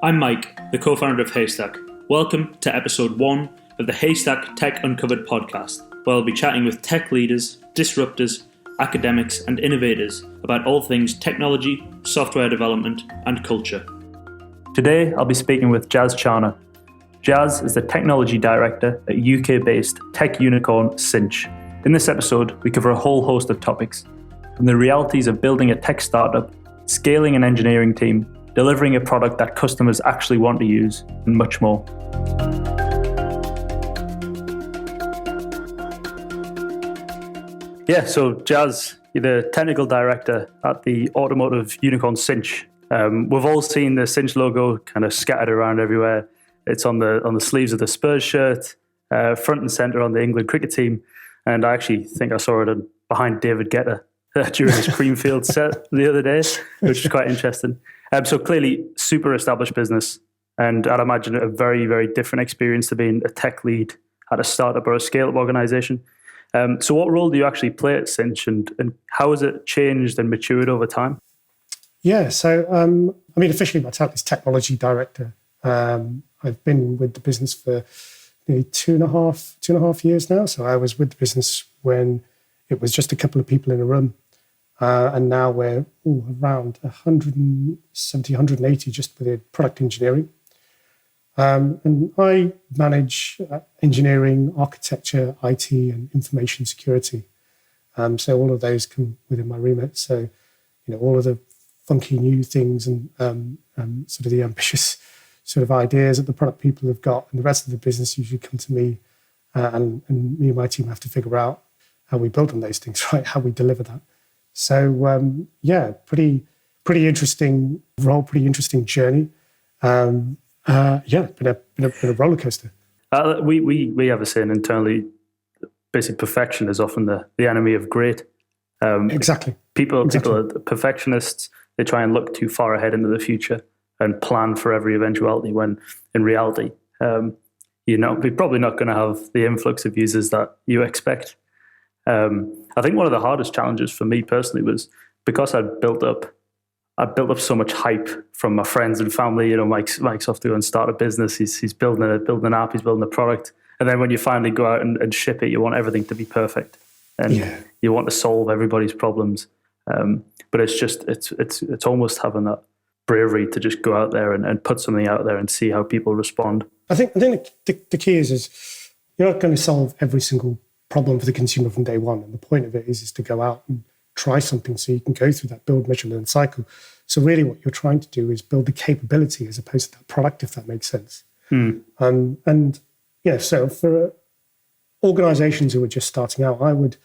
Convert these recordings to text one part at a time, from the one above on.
I'm Mike, the co-founder of Haystack. Welcome to episode 1 of the Haystack Tech Uncovered podcast, where I'll be chatting with tech leaders, disruptors, academics and innovators about all things technology, software development and culture. Today I'll be speaking with Jaz Chana. Jaz is the Technology Director at UK-based tech unicorn Cinch. In this episode, we cover a whole host of topics, from the realities of building a tech startup, scaling an engineering team, delivering a product that customers actually want to use, and much more. Yeah, so Jaz, you're the technical director at the automotive unicorn Cinch. We've all seen the Cinch logo kind of scattered around everywhere. It's on the sleeves of the Spurs shirt, front and center on the England cricket team, and I actually think I saw it behind David Guetta during his Creamfield set the other day, which is quite interesting. So clearly, super established business, and I'd imagine a very, very different experience to being a tech lead at a startup or a scale-up organization. So what role do you actually play at Cinch, and how has it changed and matured over time? Yeah, so officially my title is Technology Director. I've been with the business for nearly two and a half years now. So I was with the business when it was just a couple of people in a room. And now we're around 170, 180 just within product engineering. And I manage engineering, architecture, IT, and information security. So all of those come within my remit. So, all of the funky new things and sort of the ambitious sort of ideas that the product people have got, and the rest of the business usually come to me, and me and my team have to figure out how we build on those things, right? How we deliver that. So pretty interesting role, pretty interesting journey. Been a roller coaster. We have a saying internally, basically perfection is often the enemy of great. Exactly. People are perfectionists. They try and look too far ahead into the future and plan for every eventuality, when in reality, we're probably not going to have the influx of users that you expect. I think one of the hardest challenges for me personally was because I'd built up so much hype from my friends and family. Mike's off to go and start a business. He's building an app. He's building a product. And then when you finally go out and ship it, you want everything to be perfect, and you want to solve everybody's problems. But it's almost having that bravery to just go out there and put something out there and see how people respond. I think the key is you're not going to solve every single problem for the consumer from day one. And the point of it is to go out and try something so you can go through that build, measure, learn cycle. So really what you're trying to do is build the capability as opposed to that product, if that makes sense. So for organizations who are just starting out, I would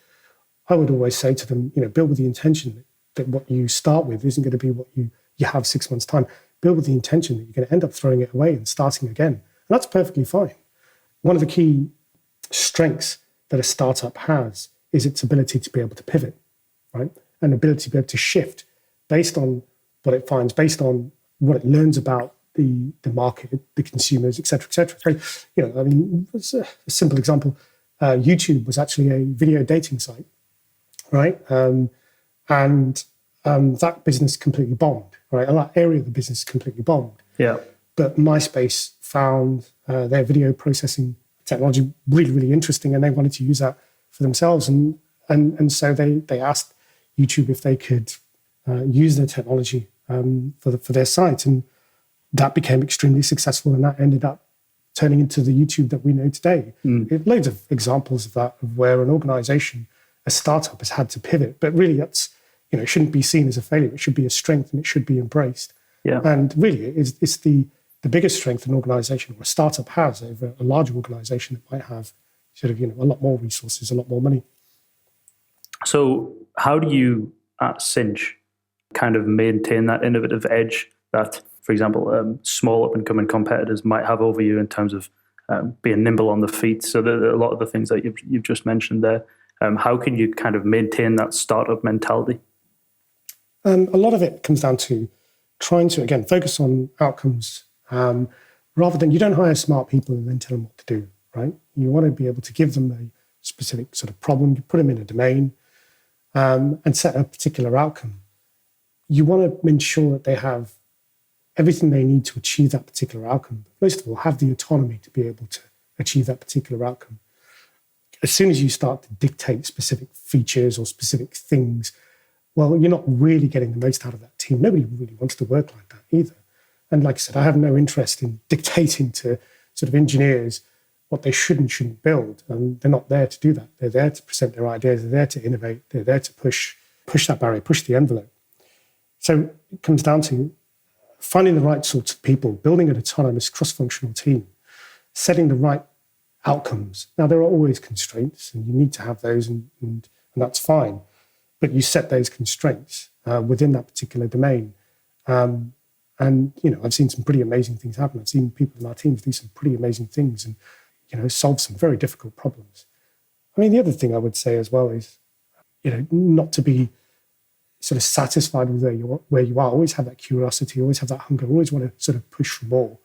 always say to them, build with the intention that what you start with isn't going to be what you have 6 months' time. Build with the intention that you're going to end up throwing it away and starting again. And that's perfectly fine. One of the key strengths that a startup has is its ability to be able to pivot, right? And ability to be able to shift based on what it finds, based on what it learns about the market, the consumers, et cetera, et cetera. It's a simple example. YouTube was actually a video dating site, right? That business completely bombed, right? And that area of the business completely bombed. Yeah. But MySpace found their video processing technology really, really interesting, and they wanted to use that for themselves. And so they asked YouTube if they could use their technology for their site. And that became extremely successful, and that ended up turning into the YouTube that we know today. Loads of examples of that, of where an organization, a startup, has had to pivot. But really that's, it shouldn't be seen as a failure. It should be a strength, and it should be embraced. Yeah. And really it's the biggest strength an organization or a startup has over a larger organization that might have sort of, a lot more resources, a lot more money. So how do you at Cinch kind of maintain that innovative edge that, for example, small up and coming competitors might have over you in terms of being nimble on the feet? So there are a lot of the things that you've just mentioned there. How can you kind of maintain that startup mentality? A lot of it comes down to trying to, again, focus on outcomes. Rather than, you don't hire smart people and then tell them what to do, right? You want to be able to give them a specific sort of problem, you put them in a domain, and set a particular outcome. You want to ensure that they have everything they need to achieve that particular outcome. Most of all, have the autonomy to be able to achieve that particular outcome. As soon as you start to dictate specific features or specific things, well, you're not really getting the most out of that team. Nobody really wants to work like that either. And like I said, I have no interest in dictating to sort of engineers what they should and shouldn't build. And they're not there to do that. They're there to present their ideas. They're there to innovate. They're there to push that barrier, push the envelope. So it comes down to finding the right sorts of people, building an autonomous cross-functional team, setting the right outcomes. Now, there are always constraints, and you need to have those, and that's fine. But you set those constraints within that particular domain. And, I've seen some pretty amazing things happen. I've seen people in our teams do some pretty amazing things and, solve some very difficult problems. I mean, the other thing I would say as well is, not to be sort of satisfied with where you are. Always have that curiosity, always have that hunger, always want to sort of push for more.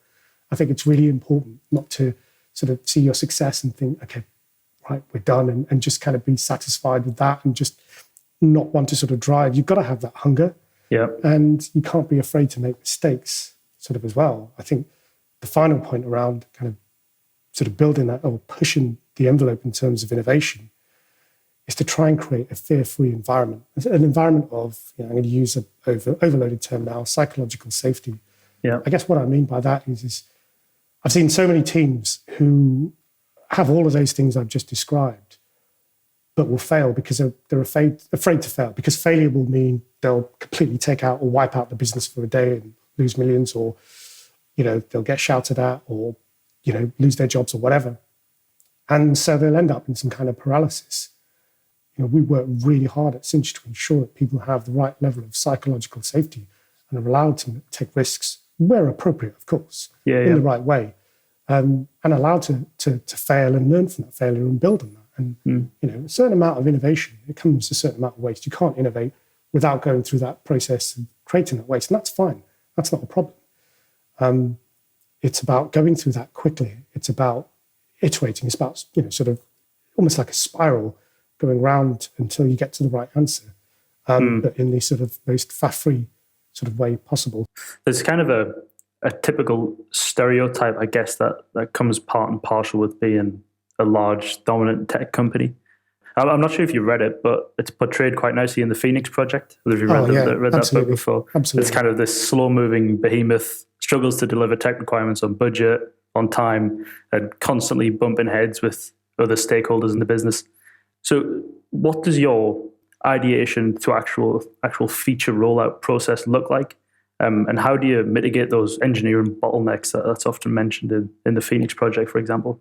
I think it's really important not to sort of see your success and think, okay, right, we're done, and just kind of be satisfied with that and just not want to sort of drive. You've got to have that hunger. Yeah. And you can't be afraid to make mistakes sort of as well. I think the final point around kind of sort of building that or pushing the envelope in terms of innovation is to try and create a fear-free environment. An environment of, I'm going to use an overloaded term now, psychological safety. Yeah. I guess what I mean by that is I've seen so many teams who have all of those things I've just described, but will fail because they're afraid to fail, because failure will mean they'll completely take out or wipe out the business for a day and lose millions, or, they'll get shouted at, or, lose their jobs or whatever. And so they'll end up in some kind of paralysis. We work really hard at Cinch to ensure that people have the right level of psychological safety and are allowed to take risks where appropriate, of course, in the right way, and allowed to fail and learn from that failure and build on that. And, a certain amount of innovation, it comes with a certain amount of waste. You can't innovate without going through that process and creating that waste. And that's fine. That's not a problem. It's about going through that quickly. It's about iterating. It's about, sort of almost like a spiral going round until you get to the right answer, but in the sort of most faff-free sort of way possible. There's kind of a typical stereotype, I guess, that comes part and parcel with being a large, dominant tech company. I'm not sure if you read it, but it's portrayed quite nicely in the Phoenix Project. Have you read that book before? Absolutely. It's kind of this slow-moving behemoth, struggles to deliver tech requirements on budget, on time, and constantly bumping heads with other stakeholders in the business. So what does your ideation to actual feature rollout process look like? And how do you mitigate those engineering bottlenecks that's often mentioned in the Phoenix Project, for example?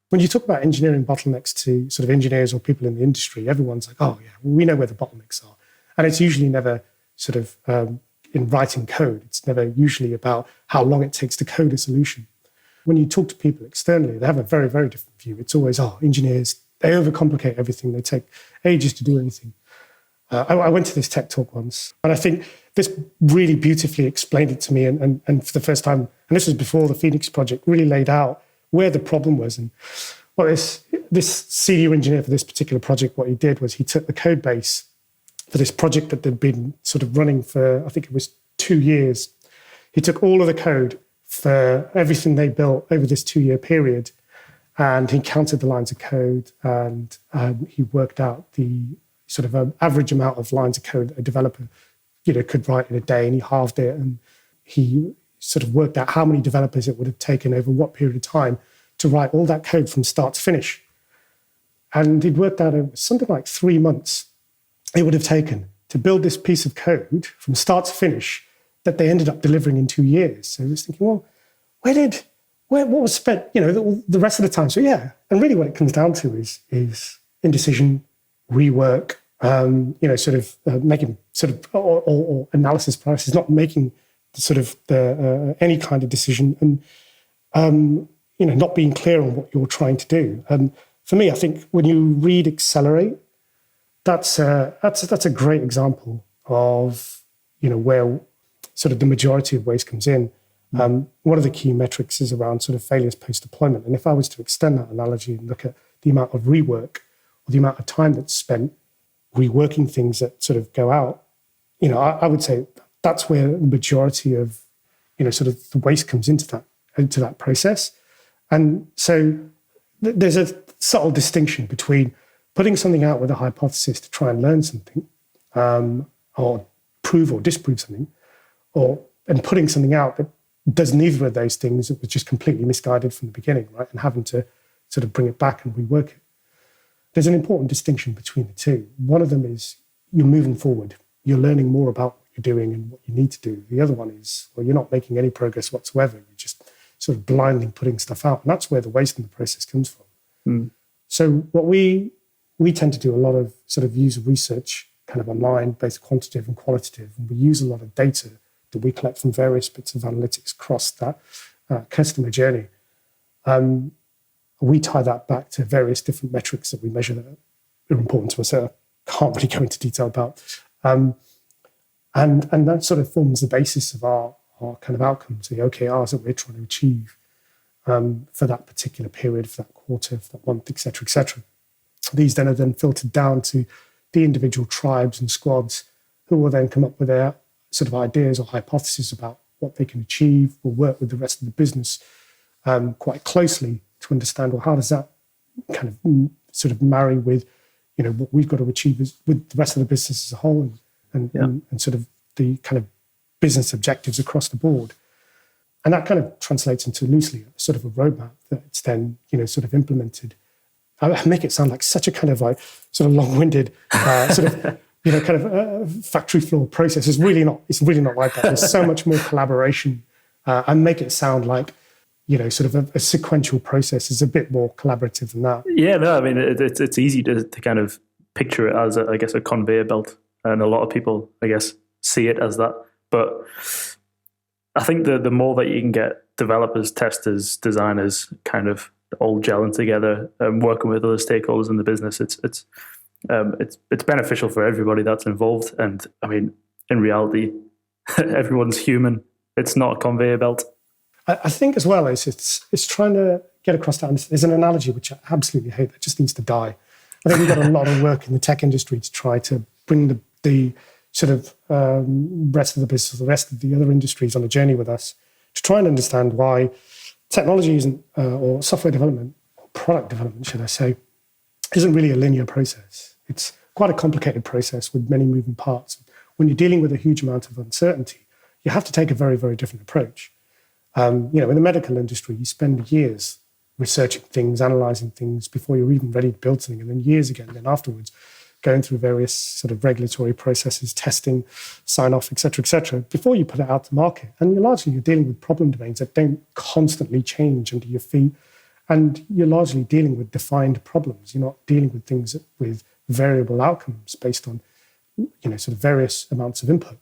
When you talk about engineering bottlenecks to sort of engineers or people in the industry, everyone's like, oh, yeah, we know where the bottlenecks are. And it's usually never sort of in writing code. It's never usually about how long it takes to code a solution. When you talk to people externally, they have a very, very different view. It's always, engineers, they overcomplicate everything. They take ages to do anything. I went to this tech talk once, and I think this really beautifully explained it to me. And for the first time, and this was before the Phoenix Project, really laid out where the problem was. And well, this senior engineer for this particular project, what he did was he took the code base for this project that they'd been sort of running for, I think it was 2 years. He took all of the code for everything they built over this 2-year period, and he counted the lines of code, and he worked out the sort of average amount of lines of code a developer could write in a day, and he halved it, and he sort of worked out how many developers it would have taken over what period of time to write all that code from start to finish. And he'd worked out it was something like 3 months it would have taken to build this piece of code from start to finish that they ended up delivering in 2 years. So I was thinking, well, what was spent, the rest of the time? So yeah, and really what it comes down to is indecision, rework, making sort of or analysis paralysis, not making sort of any kind of decision, and not being clear on what you're trying to do. And for me, I think when you read Accelerate, that's a great example of where sort of the majority of waste comes in. One of the key metrics is around sort of failures post-deployment. And if I was to extend that analogy and look at the amount of rework or the amount of time that's spent reworking things that sort of go out, I would say that's where the majority of sort of the waste comes into that process. And so there's a subtle distinction between putting something out with a hypothesis to try and learn something, or prove or disprove something, and putting something out that does neither of those things, that was just completely misguided from the beginning, right? And having to sort of bring it back and rework it. There's an important distinction between the two. One of them is you're moving forward. You're learning more about what you're doing and what you need to do. The other one is, well, you're not making any progress whatsoever. You're just sort of blindly putting stuff out. And that's where the waste in the process comes from. So what we tend to do a lot of sort of user research, kind of online, both quantitative and qualitative. And we use a lot of data that we collect from various bits of analytics across that customer journey. We tie that back to various different metrics that we measure that are important to us. I can't really go into detail about. And that sort of forms the basis of our kind of outcomes, the OKRs that we're trying to achieve for that particular period, for that quarter, for that month, et cetera, et cetera. These then are then filtered down to the individual tribes and squads who will then come up with their sort of ideas or hypotheses about what they can achieve. We'll work with the rest of the business quite closely to understand, well, how does that kind of sort of marry with, what we've got to achieve with the rest of the business as a whole and sort of the kind of business objectives across the board. And that kind of translates into loosely sort of a roadmap that's then, sort of implemented. I make it sound like such a kind of like sort of long-winded sort of, kind of factory floor process. It's really not like that. There's so much more collaboration. And make it sound like, sort of a sequential process is a bit more collaborative than that. Yeah, no, I mean, it's easy to kind of picture it as, a conveyor belt. And a lot of people, I guess, see it as that. But I think the more that you can get developers, testers, designers kind of all gelling together and working with other stakeholders in the business, it's beneficial for everybody that's involved. And I mean, in reality, everyone's human. It's not a conveyor belt. I think as well is it's trying to get across that. There's an analogy which I absolutely hate that just needs to die. I think we've got a lot of work in the tech industry to try to bring the sort of rest of the business, the rest of the other industries on a journey with us to try and understand why technology isn't, or software development, or product development, should I say, isn't really a linear process. It's quite a complicated process with many moving parts. When you're dealing with a huge amount of uncertainty, you have to take a very, very different approach. In the medical industry, you spend years researching things, analysing things before you're even ready to build something, and then years again, then afterwards, going through various sort of regulatory processes, testing, sign-off, et cetera, before you put it out to market. And you're dealing with problem domains that don't constantly change under your feet, and you're largely dealing with defined problems. You're not dealing with things with variable outcomes based on, sort of various amounts of input.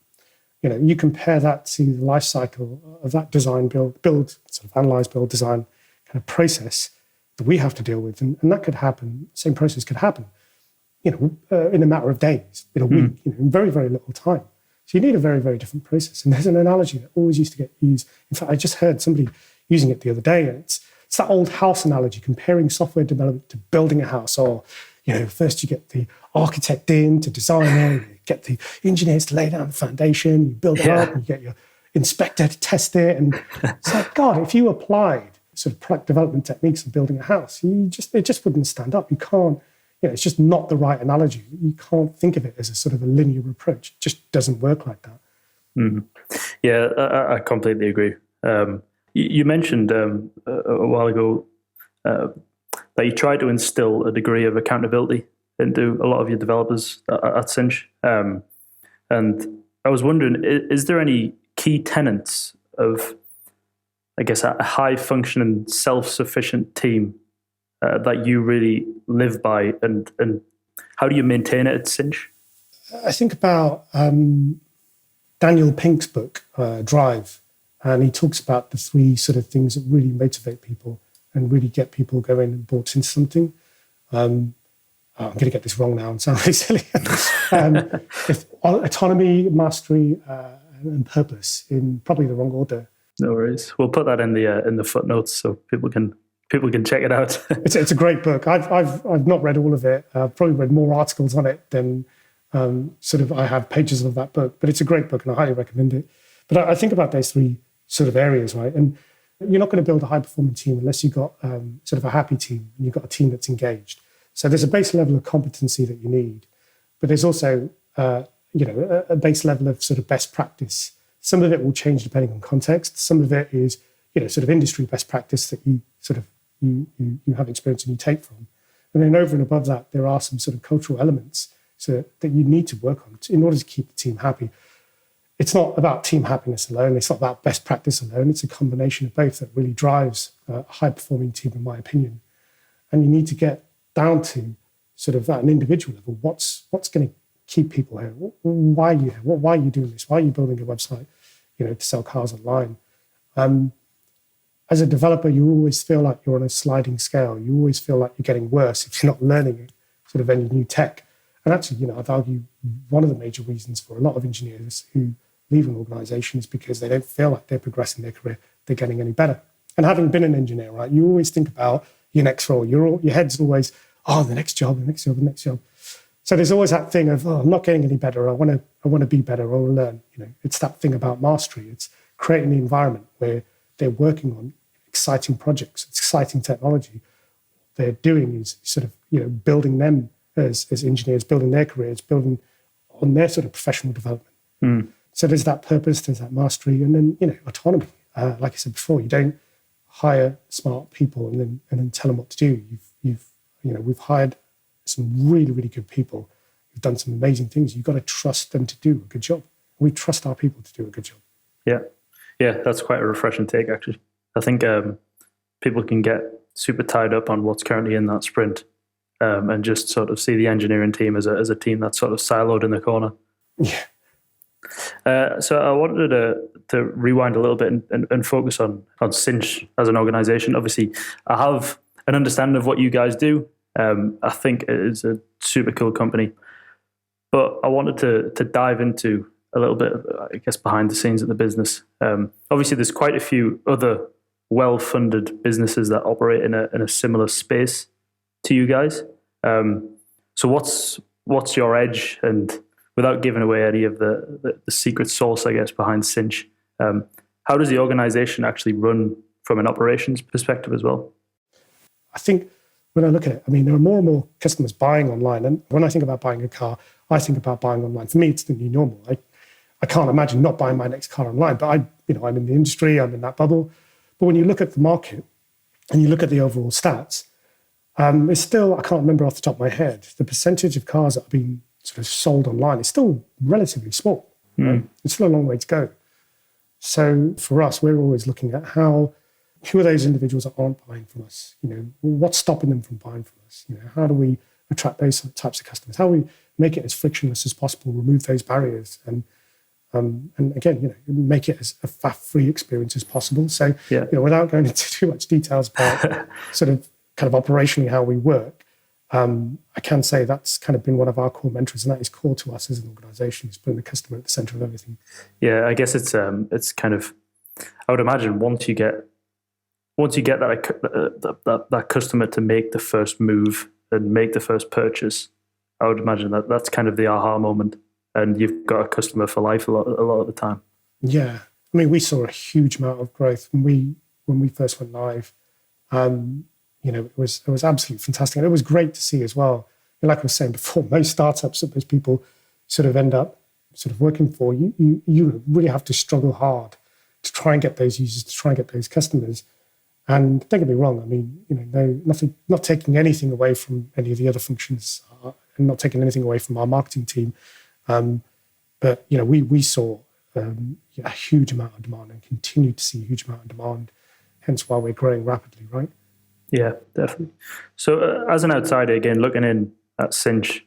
You compare that to the life cycle of that design, build, sort of analyze, build, design kind of process that we have to deal with. And that could happen, same process could happen, in a matter of days, in a week, in very, very little time. So you need a very, very different process. And there's an analogy that always used to get used. In fact, I just heard somebody using it the other day. And it's that old house analogy, comparing software development to building a house. Or, first you get the architect in to design it, you get the engineers to lay down the foundation, you build it up, and you get your inspector to test it. And it's like, God, if you applied sort of product development techniques in building a house, it just wouldn't stand up. You can't, it's just not the right analogy. You can't think of it as a sort of a linear approach. It just doesn't work like that. Mm-hmm. Yeah, I completely agree. You mentioned a while ago that you try to instill a degree of accountability into a lot of your developers at Cinch. And I was wondering, is there any key tenets of, I guess, a high-functioning, self-sufficient team that you really live by, and how do you maintain it at Cinch? I think about Daniel Pink's book, Drive, and he talks about the three sort of things that really motivate people and really get people going and bought into something. I'm going to get this wrong now and sound really silly. Autonomy, mastery, and purpose in probably the wrong order. No worries. We'll put that in the footnotes so people can check it out. It's a great book. I've not read all of it. I've probably read more articles on it than I have pages of that book. But it's a great book and I highly recommend it. But I think about those three sort of areas, right? And you're not going to build a high-performing team unless you've got sort of a happy team and you've got a team that's engaged. So there's a base level of competency that you need, but there's also a base level of sort of best practice. Some of it will change depending on context. Some of it is sort of industry best practice that you sort of you have experience and you take from. And then over and above that, there are some sort of cultural elements that you need to work on in order to keep the team happy. It's not about team happiness alone. It's not about best practice alone. It's a combination of both that really drives a high-performing team, in my opinion. And you need to get down to sort of at an individual level, what's going to keep people here? Why are you here? Why are you doing this? Why are you building a website, to sell cars online? As a developer, you always feel like you're on a sliding scale. You always feel like you're getting worse if you're not learning sort of any new tech. And actually, I'd argue one of the major reasons for a lot of engineers who leave an organization is because they don't feel like they're progressing their career, they're getting any better. And having been an engineer, right, you always think about your next role. Your head's always, the next job, the next job, the next job. So there's always that thing of, I'm not getting any better. I want to be better or learn. It's that thing about mastery. It's creating the environment where they're working on exciting projects, exciting technology. What they're doing is sort of, building them as engineers, building their careers, building on their sort of professional development. So there's that purpose, there's that mastery, and then, autonomy. Like I said before, you don't hire smart people and then tell them what to do. We've hired some really, really good people who've done some amazing things. You've got to trust them to do a good job. We trust our people to do a good job. Yeah, that's quite a refreshing take, actually. I think people can get super tied up on what's currently in that sprint and just sort of see the engineering team as a team that's sort of siloed in the corner. Yeah. So I wanted to rewind a little bit and focus on Cinch as an organization. Obviously, I have an understanding of what you guys do. I think it is a super cool company. But I wanted to dive into a little bit, I guess, behind the scenes of the business. Obviously, there's quite a few other well-funded businesses that operate in a similar space to you guys. So what's your edge? And without giving away any of the secret sauce, I guess, behind Cinch, how does the organization actually run from an operations perspective as well? I think when I look at it, there are more and more customers buying online. And when I think about buying a car, I think about buying online. For me, it's the new normal. I can't imagine not buying my next car online, but I'm in the industry, I'm in that bubble. But when you look at the market and you look at the overall stats, it's still, I can't remember off the top of my head, the percentage of cars that are being sort of sold online is still relatively small. Right? It's still a long way to go. So for us, we're always looking at who are those individuals that aren't buying from us? What's stopping them from buying from us? How do we attract those types of customers? How do we make it as frictionless as possible, remove those barriers, and again, make it as a faff-free experience as possible. So, without going into too much details about sort of kind of operationally how we work, I can say that's kind of been one of our core mantras, and that is core to us as an organization, is putting the customer at the center of everything. Yeah, I guess it's kind of, I would imagine once you get that customer to make the first move and make the first purchase, I would imagine that's kind of the aha moment, and you've got a customer for life a lot of the time. Yeah, we saw a huge amount of growth when we first went live. It was absolutely fantastic, and it was great to see as well. Like I was saying before, most startups that those people sort of end up sort of working for, you really have to struggle hard to try and get those users, to try and get those customers. And don't get me wrong, not taking anything away from any of the other functions, and not taking anything away from our marketing team. But we saw a huge amount of demand and continue to see a huge amount of demand. Hence why we're growing rapidly, right? Yeah, definitely. So as an outsider, again, looking in at Cinch,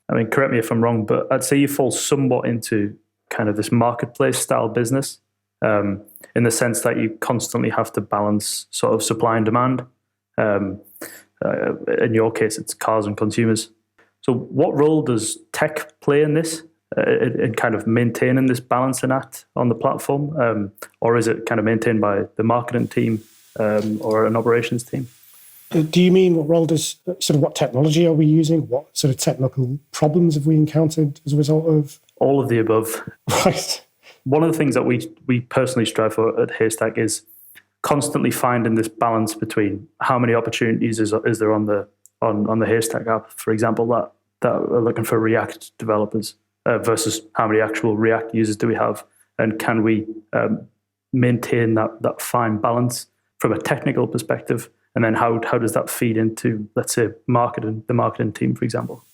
correct me if I'm wrong, but I'd say you fall somewhat into kind of this marketplace style business, in the sense that you constantly have to balance sort of supply and demand. In your case, it's cars and consumers. So what role does tech play in this, in kind of maintaining this balancing act on the platform? Or is it kind of maintained by the marketing team or an operations team? Do you mean what role does, sort of what technology are we using? What sort of technical problems have we encountered as a result of? All of the above. Right. one of the things that we personally strive for at Haystack is constantly finding this balance between how many opportunities is there on the Haystack app, for example, that are looking for React developers versus how many actual React users do we have, and can we maintain that fine balance from a technical perspective, and then how does that feed into, let's say, the marketing team, for example?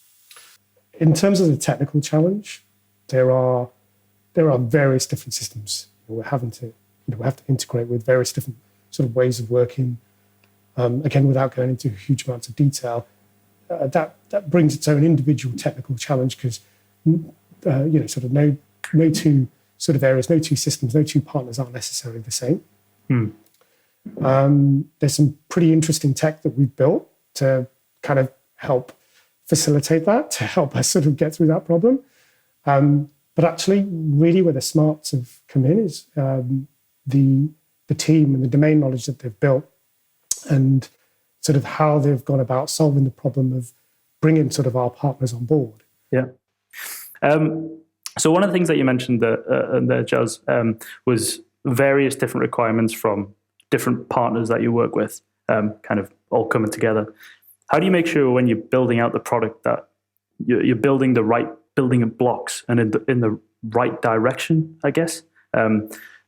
In terms of the technical challenge, there are various different systems we have to integrate with various different sort of ways of working. Again, without going into huge amounts of detail, that brings its own individual technical challenge because sort of no two sort of areas, no two systems, no two partners are necessarily the same. There's some pretty interesting tech that we've built to kind of help facilitate that, to help us sort of get through that problem. But actually, really where the smarts have come in is the team and the domain knowledge that they've built and sort of how they've gone about solving the problem of bringing sort of our partners on board. Yeah. So one of the things that you mentioned there, Jazz, was various different requirements from different partners that you work with, kind of all coming together. How do you make sure when you're building out the product that you're building the right building blocks and in the right direction, I guess?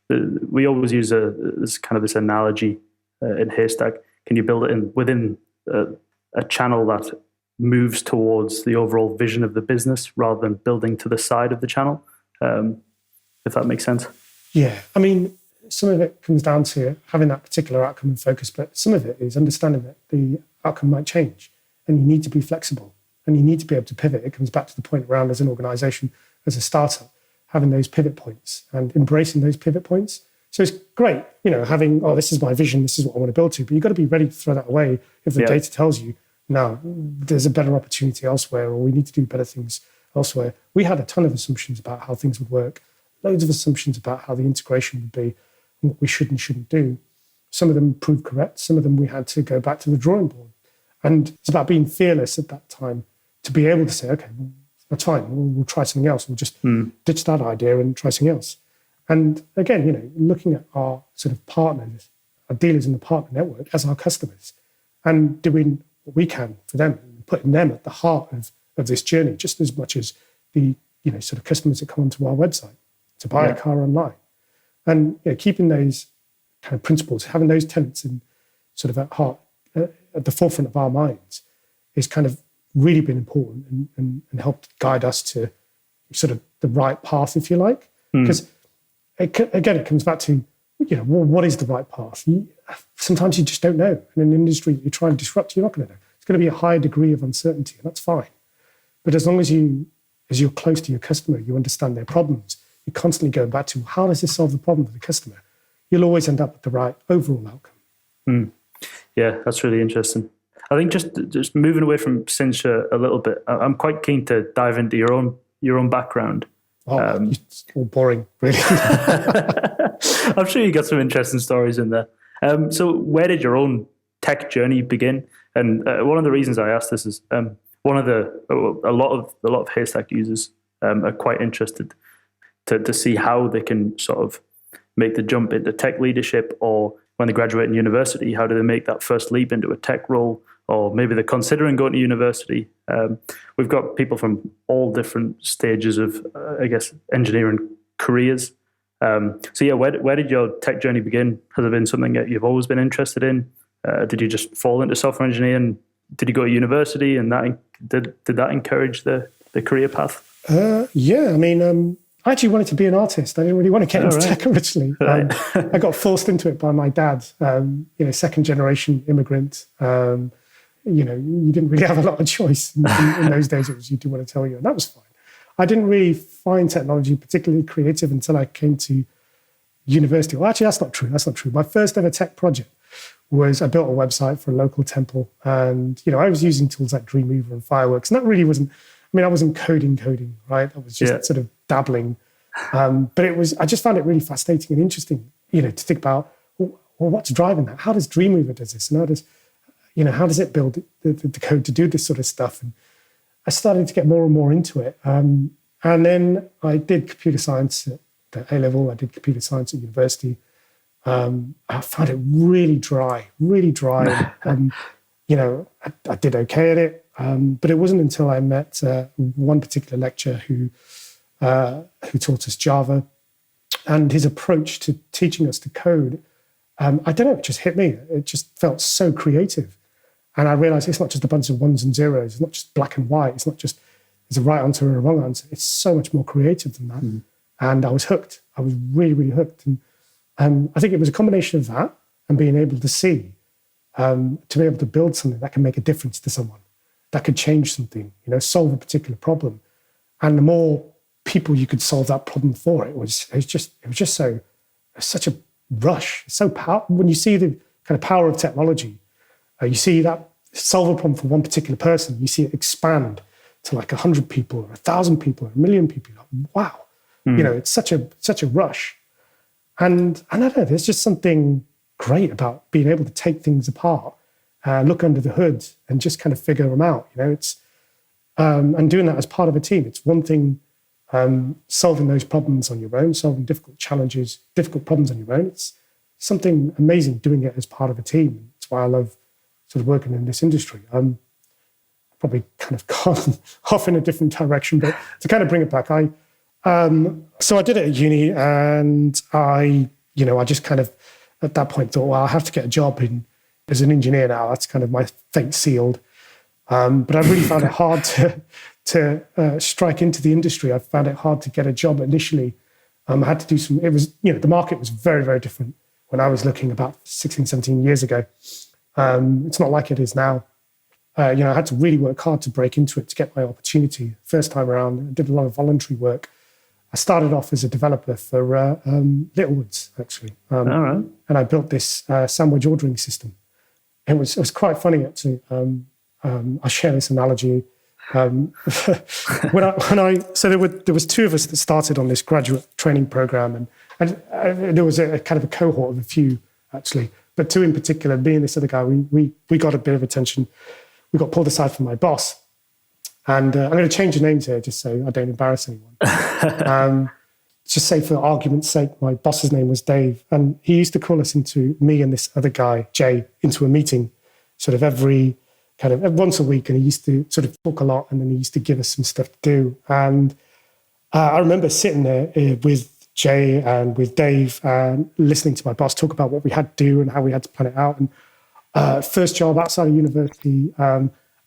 We always use this analogy in Haystack. Can you build it within a channel that moves towards the overall vision of the business rather than building to the side of the channel, if that makes sense? Yeah, I mean, some of it comes down to having that particular outcome and focus, but some of it is understanding that the outcome might change and you need to be flexible and you need to be able to pivot. It comes back to the point around as an organization, as a startup, having those pivot points and embracing those pivot points. So it's great, having, this is my vision, this is what I want to build to, but you've got to be ready to throw that away if the data tells you, no, there's a better opportunity elsewhere, or we need to do better things elsewhere. We had a ton of assumptions about how things would work, loads of assumptions about how the integration would be, and what we should and shouldn't do. Some of them proved correct. Some of them we had to go back to the drawing board. And it's about being fearless at that time to be able to say, okay, well, that's fine. We'll try something else. We'll just ditch that idea and try something else. And again, looking at our sort of partners, our dealers in the partner network as our customers, and doing what we can for them, putting them at the heart of this journey, just as much as the sort of customers that come onto our website to buy a car online. And keeping those kind of principles, having those tenets in sort of at heart, at the forefront of our minds, is kind of really been important and helped guide us to sort of the right path, if you like. Because again, it comes back to, what is the right path? Sometimes you just don't know. In an industry that you try and disrupt, you're not going to know. It's going to be a high degree of uncertainty, and that's fine. But as long as you're close to your customer, you understand their problems, you're constantly going back to, how does this solve the problem for the customer? You'll always end up with the right overall outcome. Yeah, that's really interesting. I think just moving away from cinch a little bit, I'm quite keen to dive into your own background. It's all boring, really. I'm sure you got some interesting stories in there. So where did your own tech journey begin? And one of the reasons I asked this is a lot of Haystack users are quite interested to see how they can sort of make the jump into tech leadership, or when they graduate in university, how do they make that first leap into a tech role, or maybe they're considering going to university. We've got people from all different stages of, engineering careers. Where did your tech journey begin? Has it been something that you've always been interested in? Did you just fall into software engineering? Did you go to university, and did that encourage the career path? I actually wanted to be an artist. I didn't really want to get into tech originally. Right. I got forced into it by my dad, second generation immigrant. You didn't really have a lot of choice. In those days, it was you do what I tell you, and that was fine. I didn't really find technology particularly creative until I came to university. Well, actually, that's not true. My first ever tech project was I built a website for a local temple, and I was using tools like Dreamweaver and Fireworks, and that really wasn't. I wasn't coding, right? I was just sort of dabbling. But I just found it really fascinating and interesting, to think about, well, what's driving that? How does Dreamweaver do this? And how does it build the code to do this sort of stuff? And I started to get more and more into it. And then I did computer science the A-level. I did computer science at university. I found it really dry. I did okay at it. But it wasn't until I met one particular lecturer who taught us Java, and his approach to teaching us to code, I don't know, it just hit me. It just felt so creative. And I realized it's not just a bunch of ones and zeros. It's not just black and white. It's not just there's a right answer and a wrong answer. It's so much more creative than that. And I was hooked. I was really, really hooked. And I think it was a combination of that and being able to see, to be able to build something that can make a difference to someone, that could change something, solve a particular problem. And the more people you could solve that problem for, it was such a rush. It's so powerful. When you see the kind of power of technology, you see that solve a problem for one particular person, you see it expand to like 100 people or 1,000 people or 1 million people. You're like, wow, it's such a rush. And I don't know, there's just something great about being able to take things apart, look under the hood and just kind of figure them out. It's and doing that as part of a team. It's one thing solving those problems on your own, solving difficult challenges, difficult problems on your own. It's something amazing doing it as part of a team. It's why I love sort of working in this industry. Probably kind of gone off in a different direction, but to kind of bring it back, so I did it at uni, and I just kind of at that point thought, well, I have to get a job as an engineer now. That's kind of my fate sealed. But I really found it hard to strike into the industry. I found it hard to get a job initially. I had to do some, the market was very, very different when I was looking about 16, 17 years ago. It's not like it is now. I had to really work hard to break into it to get my opportunity. First time around, I did a lot of voluntary work. I started off as a developer for Littlewoods, actually. All right. And I built this sandwich ordering system. It was quite funny, actually. I'll share this analogy. So there was two of us that started on this graduate training program, and there was a kind of a cohort of a few, actually. But two in particular, me and this other guy, we got a bit of attention. We got pulled aside from my boss. And I'm going to change the names here just so I don't embarrass anyone. Just say for argument's sake, my boss's name was Dave. And he used to call us me and this other guy, Jay, into a meeting sort of once a week. And he used to sort of talk a lot, and then he used to give us some stuff to do. And I remember sitting there with Jay and with Dave and listening to my boss talk about what we had to do and how we had to plan it out. And first job outside of university,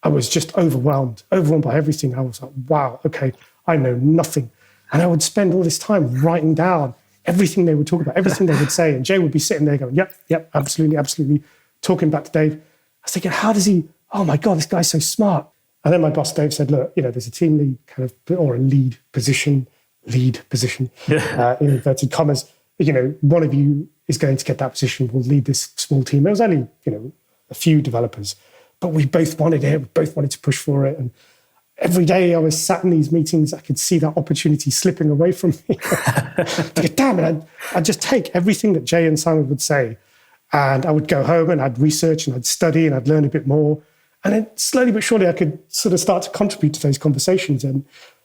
I was just overwhelmed by everything. I was like, wow, okay, I know nothing. And I would spend all this time writing down everything they would talk about, everything they would say. And Jay would be sitting there going, yep, absolutely, talking back to Dave. I was thinking, how does he, oh my God, this guy's so smart. And then my boss, Dave, said, look, there's a team lead kind of, or a lead position, in inverted commas. One of you is going to get that position, will lead this small team. There was only, a few developers. But we both wanted it. We both wanted to push for it. And every day I was sat in these meetings, I could see that opportunity slipping away from me. Damn it, I'd just take everything that Jay and Simon would say, and I would go home and I'd research and I'd study and I'd learn a bit more. And then slowly but surely I could sort of start to contribute to those conversations. And,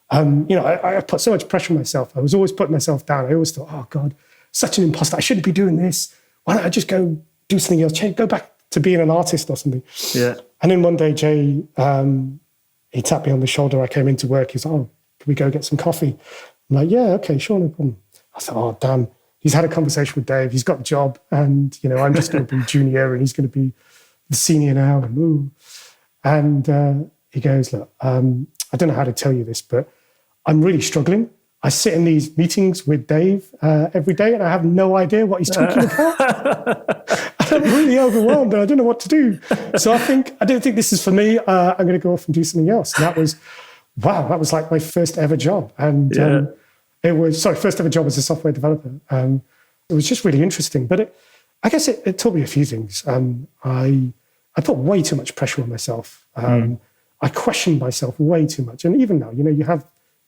I put so much pressure on myself. I was always putting myself down. I always thought, oh God, such an imposter. I shouldn't be doing this. Why don't I just go do something else? Go back to being an artist or something. Yeah. And then one day, Jay, he tapped me on the shoulder. I came into work. He's like, oh, can we go get some coffee? I'm like, yeah, okay, sure, no problem. I thought, oh, damn. He's had a conversation with Dave. He's got a job. And, I'm just going to be junior and he's going to be the senior now. And he goes, look, I don't know how to tell you this, but I'm really struggling. I sit in these meetings with Dave every day and I have no idea what he's talking about. I'm really overwhelmed and I don't know what to do. So I don't think this is for me. I'm going to go off and do something else. And that was like my first ever job. And first ever job as a software developer. It was just really interesting. But I guess it taught me a few things. I put way too much pressure on myself. I questioned myself way too much. And even now, you have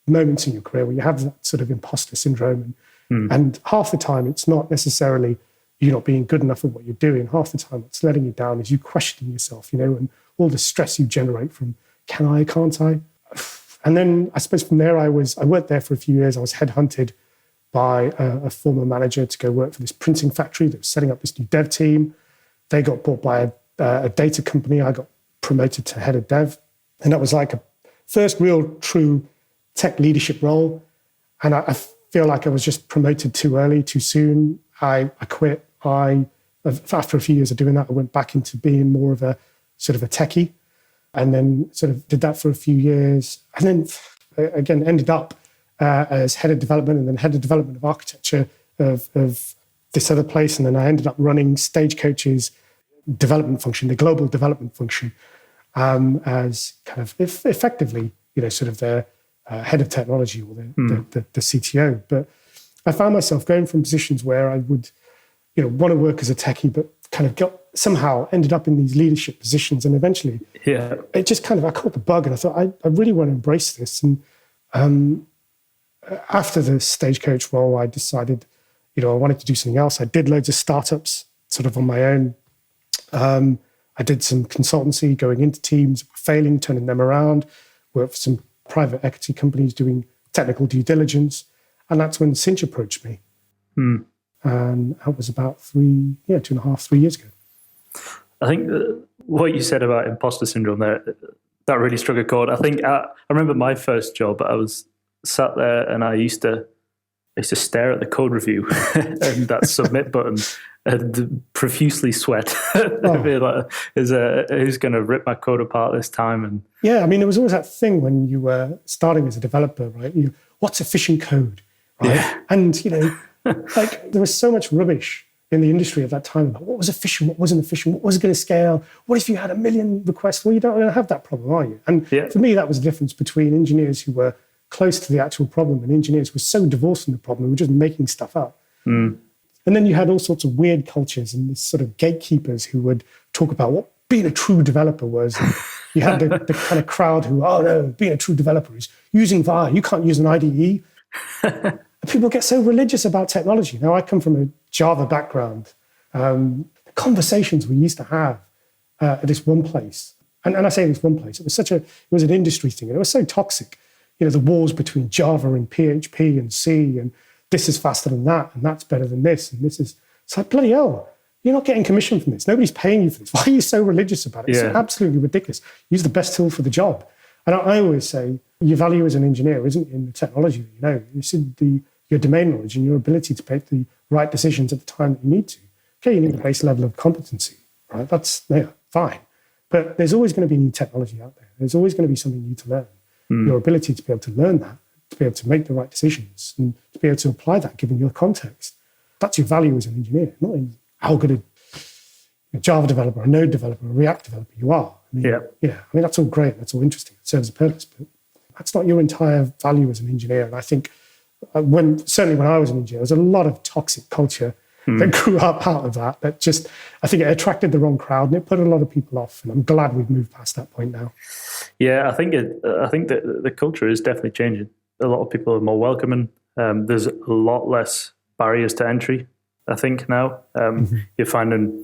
moments in your career where you have that sort of imposter syndrome. And half the time, it's not necessarily you not being good enough at what you're doing. Half the time, what's letting you down is you questioning yourself, and all the stress you generate from, can I, can't I? And then I suppose from there, I worked there for a few years. I was headhunted by a former manager to go work for this printing factory that was setting up this new dev team. They got bought by a data company. I got promoted to head of dev. And that was like a first real true tech leadership role. And I feel like I was just promoted too early, too soon. I quit. After a few years of doing that, I went back into being more of a sort of a techie, and then sort of did that for a few years. And then again, ended up as head of development, and then head of development of architecture of this other place. And then I ended up running Stagecoach's development function, the global development function, as kind of effectively, sort of the head of technology or the CTO. But I found myself going from positions where I would, want to work as a techie, but kind of somehow ended up in these leadership positions. And eventually, it just kind of, I caught the bug, and I thought, I really want to embrace this. And after the Stagecoach role, I decided, I wanted to do something else. I did loads of startups sort of on my own. I did some consultancy, going into teams, failing, turning them around, worked for some private equity companies doing technical due diligence. And that's when Cinch approached me. And that was about 2.5, 3 years ago. I think what you said about imposter syndrome there, that really struck a chord. I think I remember my first job, I was sat there and I used to stare at the code review and that submit button and profusely sweat. Who's going to rip my code apart this time? And yeah, I mean, there was always that thing when you were starting as a developer, right? What's efficient code, right? Yeah. And, like there was so much rubbish in the industry at that time about what was efficient, what wasn't efficient, what was going to scale. What if you had 1 million requests? Well, you don't really have that problem, are you? And for me, that was the difference between engineers who were close to the actual problem and engineers who were so divorced from the problem, who were just making stuff up. And then you had all sorts of weird cultures and these sort of gatekeepers who would talk about what being a true developer was. You had the kind of crowd who, oh no, being a true developer is using VAR. You can't use an IDE. People get so religious about technology. Now, I come from a Java background. The conversations we used to have at this one place, and I say this one place, it was an industry thing, and it was so toxic. The wars between Java and PHP and C, and this is faster than that, and that's better than this, and this is... It's like, bloody hell, you're not getting commission from this. Nobody's paying you for this. Why are you so religious about it? It's absolutely ridiculous. Use the best tool for the job. And I always say, your value as an engineer isn't in the technology that you know. It's in your domain knowledge and your ability to make the right decisions at the time that you need to. Okay, you need a base level of competency, right? That's fine. But there's always going to be new technology out there. There's always going to be something new to learn. Your ability to be able to learn that, to be able to make the right decisions, and to be able to apply that given your context, that's your value as an engineer, not in how good a Java developer, a Node developer, a React developer you are. I mean, that's all great. That's all interesting. It serves a purpose. But that's not your entire value as an engineer. And I think certainly when I was an engineer, there was a lot of toxic culture that grew up out of that. That just, I think it attracted the wrong crowd and it put a lot of people off. And I'm glad we've moved past that point now. Yeah, I think that the culture is definitely changing. A lot of people are more welcoming. There's a lot less barriers to entry, I think, now. You're finding,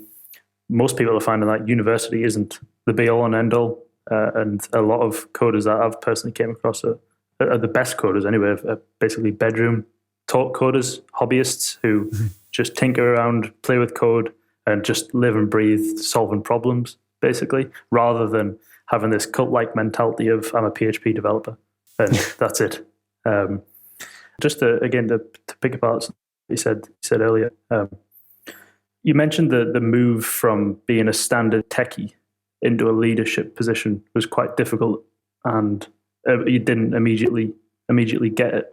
most people are finding that university isn't the be-all and end-all. And a lot of coders that I've personally came across are the best coders anyway, are basically bedroom talk coders, hobbyists who just tinker around, play with code, and just live and breathe solving problems, basically, rather than having this cult-like mentality of I'm a PHP developer and that's it. Just to pick apart what you said earlier, you mentioned the move from being a standard techie into a leadership position was quite difficult, and you didn't immediately get it.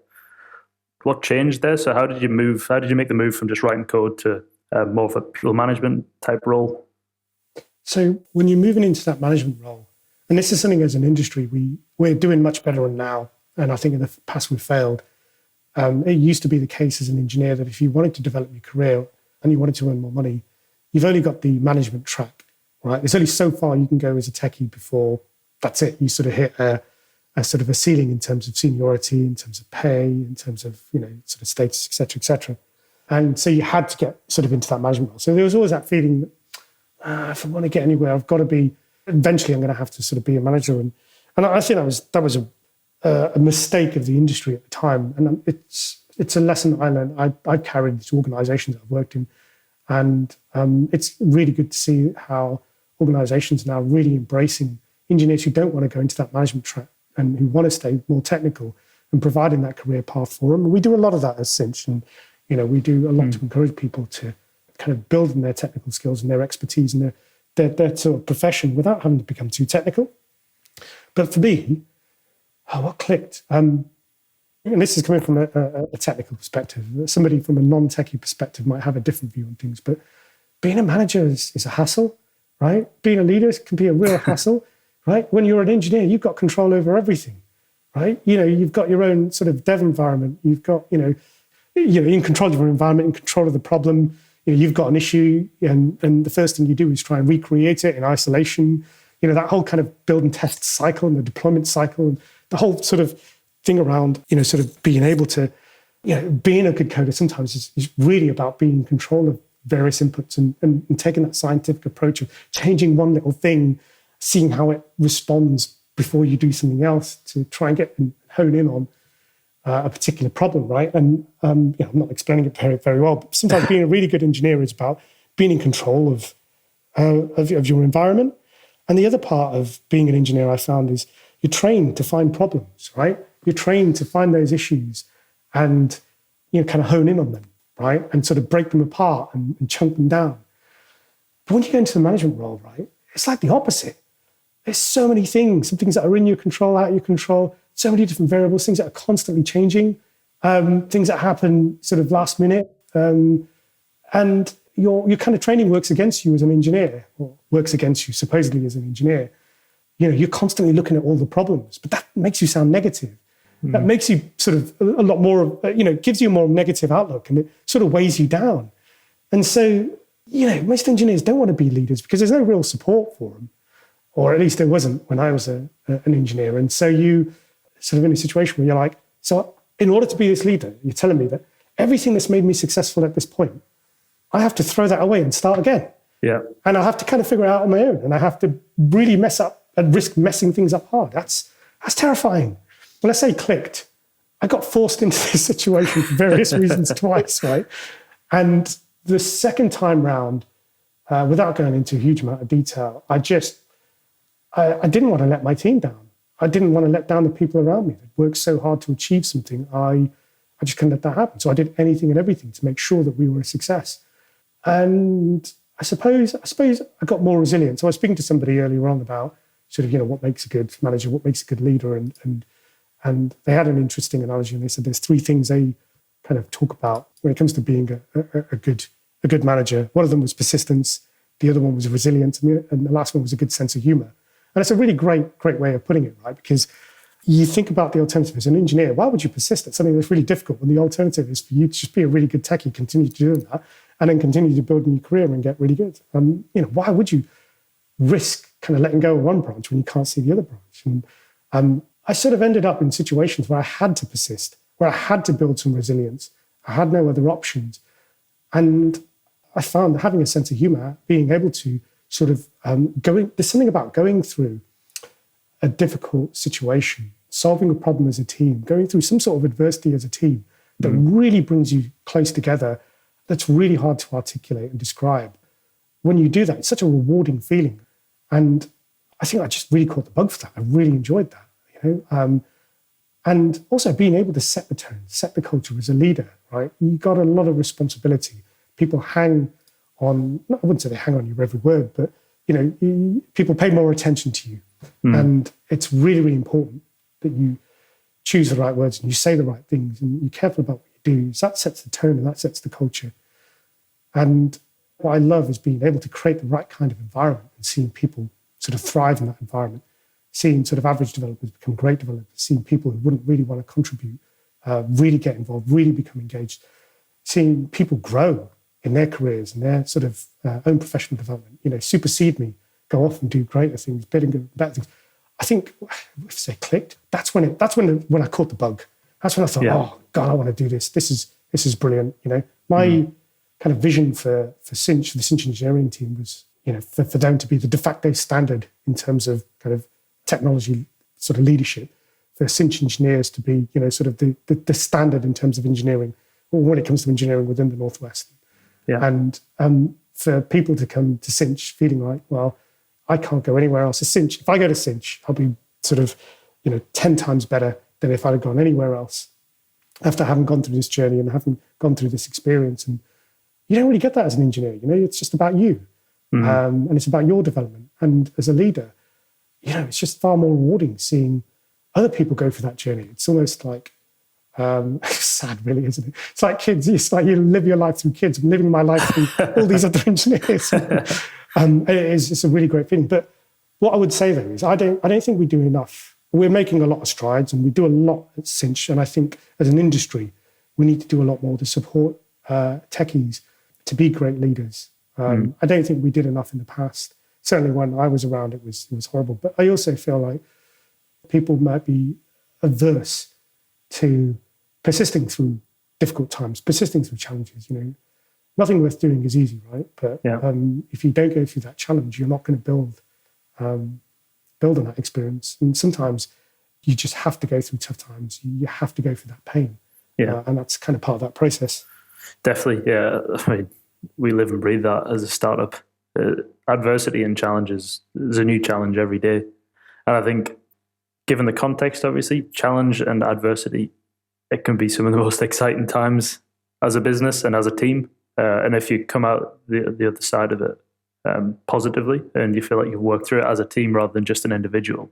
What changed there? So how did you make the move from just writing code to more of a people management type role? So when you're moving into that management role, and this is something as an industry we're doing much better on now, and I think in the past we've failed. It used to be the case as an engineer that if you wanted to develop your career and you wanted to earn more money, you've only got the management track, right? There's only so far you can go as a techie before that's it. You sort of hit a sort of a ceiling in terms of seniority, in terms of pay, in terms of, sort of status, et cetera, et cetera. And so you had to get sort of into that management role. So there was always that feeling that if I want to get anywhere, I've got to be, eventually I'm going to have to sort of be a manager. And I think that was a mistake of the industry at the time. And it's it's a lesson I learned. I've carried these organizations that I've worked in. And it's really good to see how organizations are now really embracing engineers who don't want to go into that management track and who want to stay more technical and providing that career path for them. And we do a lot of that as Cinch. And, we do a lot to encourage people to kind of build in their technical skills and their expertise and their sort of profession without having to become too technical. But for me, what clicked? And this is coming from a technical perspective. Somebody from a non-techie perspective might have a different view on things, but being a manager is a hassle, right? Being a leader can be a real hassle, right? When you're an engineer, you've got control over everything, right? You've got your own sort of dev environment. You've got, you're in control of your environment, in control of the problem. You've got an issue, and the first thing you do is try and recreate it in isolation. That whole kind of build and test cycle and the deployment cycle, and the whole sort of thing around, sort of being able to, being a good coder sometimes is really about being in control of various inputs and taking that scientific approach of changing one little thing, seeing how it responds before you do something else to try and get and hone in on a particular problem, right? And I'm not explaining it very, very well, but sometimes being a really good engineer is about being in control of your environment. And the other part of being an engineer I found is you're trained to find problems, right? You're trained to find those issues and, kind of hone in on them, right? And sort of break them apart and chunk them down. But when you go into the management role, right, it's like the opposite. There's so many things, some things that are in your control, out of your control, so many different variables, things that are constantly changing, things that happen sort of last minute. And your kind of training works against you as an engineer, or works against you supposedly as an engineer. You're constantly looking at all the problems, but that makes you sound negative. That makes you sort of a lot more, gives you a more negative outlook, and it sort of weighs you down. And so, most engineers don't want to be leaders because there's no real support for them, or at least there wasn't when I was an engineer. And so you sort of in a situation where you're like, so in order to be this leader, you're telling me that everything that's made me successful at this point, I have to throw that away and start again. Yeah. And I have to kind of figure it out on my own, and I have to really mess up and risk messing things up hard. That's terrifying. When I say clicked, I got forced into this situation for various reasons twice, right? And the second time round, without going into a huge amount of detail, I didn't want to let my team down. I didn't want to let down the people around me that worked so hard to achieve something. I just couldn't let that happen. So I did anything and everything to make sure that we were a success. And I suppose I got more resilient. So I was speaking to somebody earlier on about sort of, what makes a good manager, what makes a good leader, and they had an interesting analogy, and they said there's three things they kind of talk about when it comes to being a good manager. One of them was persistence, the other one was resilience, and the last one was a good sense of humor. And it's a really great way of putting it, right? Because you think about the alternative as an engineer. Why would you persist at something that's really difficult when the alternative is for you to just be a really good techie, continue to do that, and then continue to build a new career and get really good? Why would you risk kind of letting go of one branch when you can't see the other branch? And I sort of ended up in situations where I had to persist, where I had to build some resilience. I had no other options. And I found that having a sense of humor, being able to sort of there's something about going through a difficult situation, solving a problem as a team, going through some sort of adversity as a team that really brings you close together, that's really hard to articulate and describe. When you do that, it's such a rewarding feeling. And I think I just really caught the bug for that. I really enjoyed that. And also being able to set the tone, set the culture as a leader, right? You got a lot of responsibility. People hang on, I wouldn't say they hang on your every word, but people pay more attention to you. And it's really, really important that you choose the right words and you say the right things and you're careful about what you do. So that sets the tone and that sets the culture. And what I love is being able to create the right kind of environment and seeing people sort of thrive in that environment. Seeing sort of average developers become great developers, seeing people who wouldn't really want to contribute, really get involved, really become engaged, seeing people grow in their careers and their sort of own professional development, supersede me, go off and do greater things, better things. I think if they clicked, that's when I caught the bug. That's when I thought, oh God, I want to do this. This is brilliant. My kind of vision for Cinch, the Cinch engineering team was, for them to be the de facto standard in terms of kind of technology sort of leadership for cinch engineers to be, sort of the standard in terms of engineering, or when it comes to engineering within the Northwest. Yeah. And for people to come to cinch feeling like, well, I can't go anywhere else. If I go to cinch, I'll be sort of, 10 times better than if I'd have gone anywhere else after having gone through this journey and having gone through this experience. And you don't really get that as an engineer. It's just about you. And it's about your development. And as a leader, it's just far more rewarding seeing other people go through that journey. It's almost like, sad really, isn't it? It's like kids. It's like you live your life through kids. I'm living my life through all these other engineers. It's a really great feeling. But what I would say though is I don't think we do enough. We're making a lot of strides and we do a lot at cinch. And I think as an industry, we need to do a lot more to support techies to be great leaders. I don't think we did enough in the past. Certainly when I was around, it was horrible. But I also feel like people might be averse to persisting through difficult times, persisting through challenges. Nothing worth doing is easy, right? But if you don't go through that challenge, you're not going to build on that experience. And sometimes you just have to go through tough times. You have to go through that pain. And that's kind of part of that process. Definitely, yeah. I mean, we live and breathe that as a startup. Adversity and challenges, there's a new challenge every day. And I think, given the context, obviously, challenge and adversity, it can be some of the most exciting times as a business and as a team. And if you come out the other side of it positively and you feel like you've worked through it as a team rather than just an individual,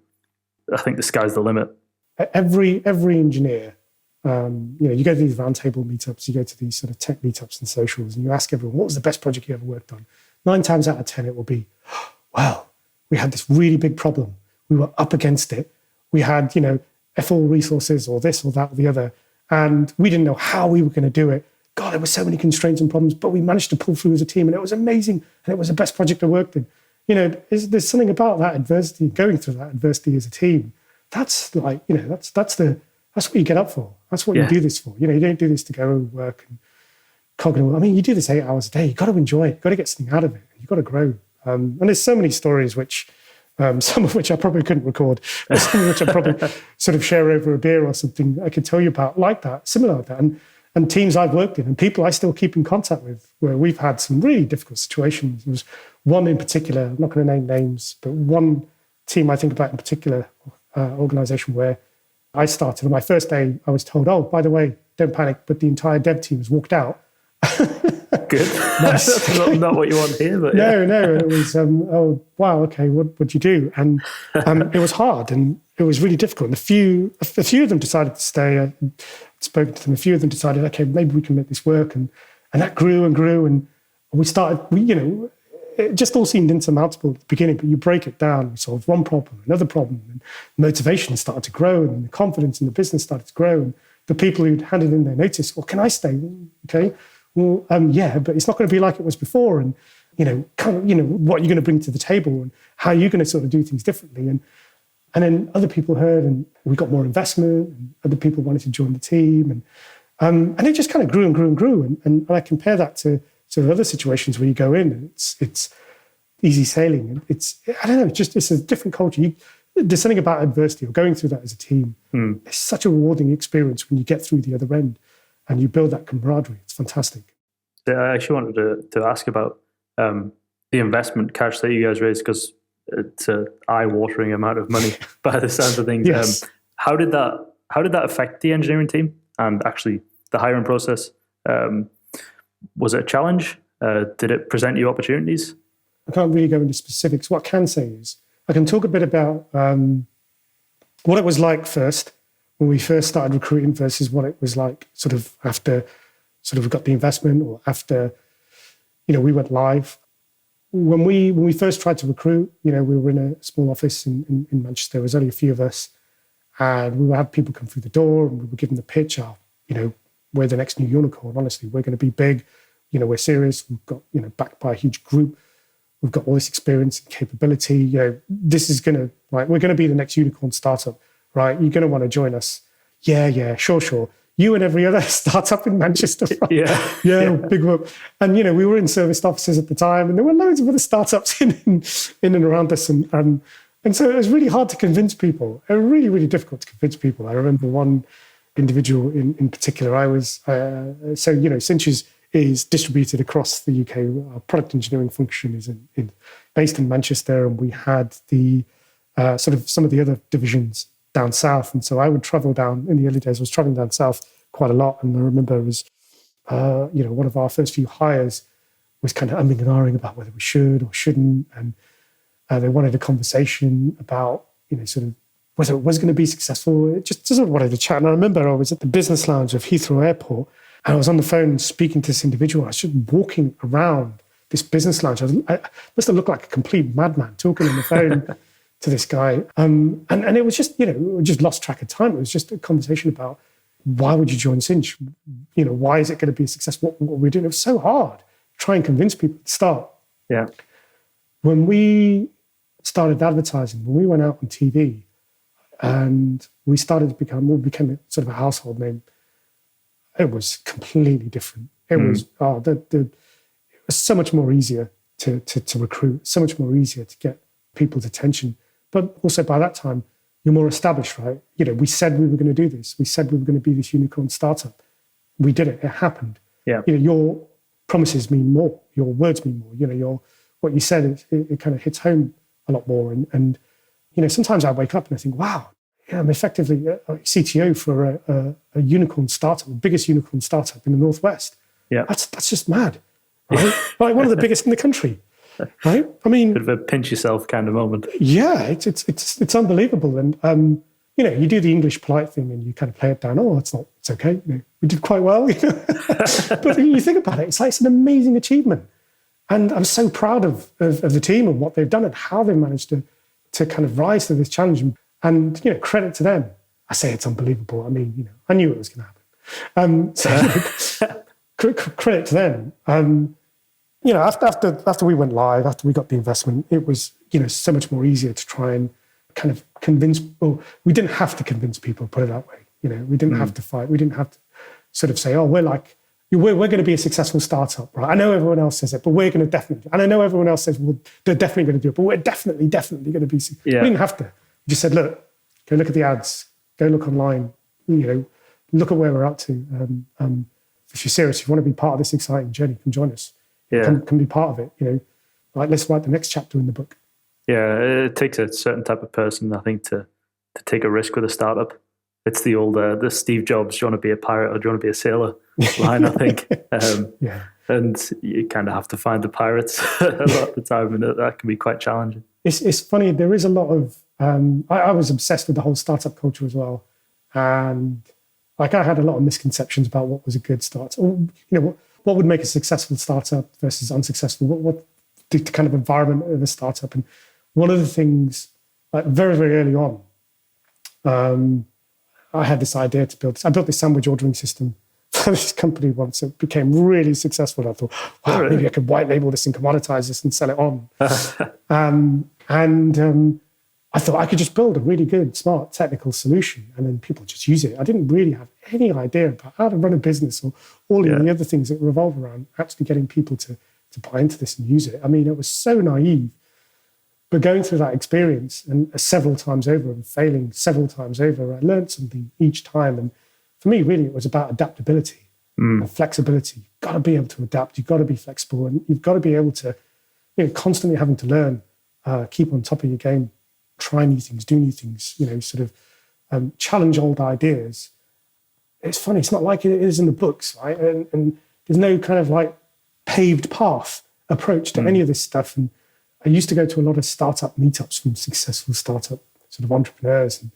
I think the sky's the limit. Every engineer, you go to these roundtable meetups, you go to these sort of tech meetups and socials, and you ask everyone, what was the best project you ever worked on? 9 times out of 10, it will be, well, we had this really big problem. We were up against it. We had, F-all resources or this or that or the other, and we didn't know how we were going to do it. God, there were so many constraints and problems, but we managed to pull through as a team, and it was amazing, and it was the best project I worked in. There's something about that adversity, going through that adversity as a team. That's like, that's what you get up for. That's what you do this for. You don't do this to go and work and cognitive. I mean, you do this 8 hours a day. You've got to enjoy it. You've got to get something out of it. You've got to grow. And there's so many stories which, some of which I probably couldn't record, but some of which I probably sort of share over a beer or something I could tell you about like that, similar like that. And teams I've worked in and people I still keep in contact with where we've had some really difficult situations. There was one in particular, I'm not going to name names, but one team I think about in particular, organization where I started. On my first day, I was told, oh, by the way, don't panic, but the entire dev team has walked out. Good. Nice. That's not what you want here, but No. It was, oh, wow, okay, what'd you do? And it was hard and it was really difficult. And a few of them decided to stay. I'd spoken to them. A few of them decided, okay, maybe we can make this work. And that grew and grew. And we started, it just all seemed insurmountable at the beginning, but you break it down, we solve one problem, another problem, and motivation started to grow, and the confidence in the business started to grow, and the people who'd handed in their notice, well, can I stay? Okay, well, yeah, but it's not going to be like it was before, and what are you going to bring to the table, and how are you going to sort of do things differently, and then other people heard, and we got more investment, and other people wanted to join the team, and it just kind of grew and grew and grew, and I compare that to other situations where you go in and it's easy sailing. And it's a different culture. There's something about adversity or going through that as a team. It's such a rewarding experience when you get through the other end and you build that camaraderie. It's fantastic. I actually wanted to ask about the investment cash that you guys raised, because it's an eye-watering amount of money by the sounds of things. Yes. How did that affect the engineering team and actually the hiring process? Was it a challenge? Did it present you opportunities? I can't really go into specifics. What I can say is I can talk a bit about what it was like first when we first started recruiting versus what it was like sort of after sort of we got the investment or after we went live. When we first tried to recruit, we were in a small office in Manchester. There was only a few of us, and we would have people come through the door, and we were given the pitch. We're the next new unicorn. Honestly, we're going to be big. We're serious. We've got, backed by a huge group. We've got all this experience and capability. This is going to, we're going to be the next unicorn startup, right? You're going to want to join us. Yeah, sure. You and every other startup in Manchester. Right? Yeah, big whoop. And, we were in serviced offices at the time, and there were loads of other startups in and around us. And And so it was really hard to convince people, really, really difficult to convince people. I remember one individual in particular. I was, Cinch is distributed across the UK. Our product engineering function is based in Manchester, and we had the sort of some of the other divisions down south. And so I would travel down, in the early days, I was traveling down south quite a lot. And I remember it was, one of our first few hires was kind of umming and ahhing about whether we should or shouldn't. And they wanted a conversation about, sort of whether it was going to be successful. It just sort of wanted to chat. And I remember I was at the business lounge of Heathrow Airport, and I was on the phone speaking to this individual. I was just walking around this business lounge. I must have looked like a complete madman talking on the phone to this guy. And it was just, we just lost track of time. It was just a conversation about, why would you join Cinch? Why is it going to be a success? What we're doing? It was so hard to try and convince people to start. Yeah. When we started advertising, when we went out on TV and we became sort of a household name, it was completely different. It was it was so much more easier to recruit, so much more easier to get people's attention. But also by that time, you're more established, right? We said we were going to do this. We said we were going to be this unicorn startup. We did it. It happened. Yeah. Your promises mean more. Your words mean more. What you said, it kind of hits home a lot more. And sometimes I wake up and I think, wow, I'm effectively a CTO for a unicorn startup, the biggest unicorn startup in the Northwest. Yeah. That's just mad. Right? Like one of the biggest in the country. Right? I mean, bit of a pinch yourself kind of moment. Yeah, it's unbelievable. And you do the English polite thing and you kind of play it down. Oh, it's okay. We did quite well. But you think about it, it's an amazing achievement. And I'm so proud of the team and what they've done and how they've managed to kind of rise to this challenge. And credit to them. I say it's unbelievable. I mean, I knew it was going to happen. Credit to them. After we went live, after we got the investment, it was, so much more easier to try and kind of convince, well, we didn't have to convince people, put it that way. We didn't have to fight. We didn't have to sort of say, oh, we're going to be a successable startup, right? I know everyone else says it, but we're going to definitely, and I know everyone else says, well, they're definitely going to do it, but we're definitely going to be, We didn't have to. We just said, look, go look at the ads, go look online, look at where we're up to. If you're serious, if you want to be part of this exciting journey, come join us. Yeah. Can be part of it, let's write the next chapter in the book. Yeah, it takes a certain type of person, I think, to take a risk with a startup. It's the old, the Steve Jobs, do you want to be a pirate or do you want to be a sailor line, I think. Yeah. And you kind of have to find the pirates a lot of the time, and that can be quite challenging. It's funny, there is a lot of, I was obsessed with the whole startup culture as well. And I had a lot of misconceptions about what was a good startup. What would make a successful startup versus unsuccessful? What the kind of environment of a startup? And one of the things, very, very early on, I had this idea to build. I built this sandwich ordering system for this company once. It became really successful. I thought, wow, maybe I could white label this and commoditize this and sell it on. I thought I could just build a really good, smart, technical solution, and then people just use it. I didn't really have any idea about how to run a business or all of the other things that revolve around actually getting people to buy into this and use it. I mean, it was so naive. But going through that experience and several times over and failing several times over, I learned something each time. And for me, really, it was about adaptability and flexibility. You've got to be able to adapt. You've got to be flexible. And you've got to be able to, constantly having to learn, keep on top of your game, try new things, do new things, challenge old ideas. It's funny. It's not like it is in the books, right? And there's no kind of paved path approach to any of this stuff. And I used to go to a lot of startup meetups from successful startup sort of entrepreneurs. And,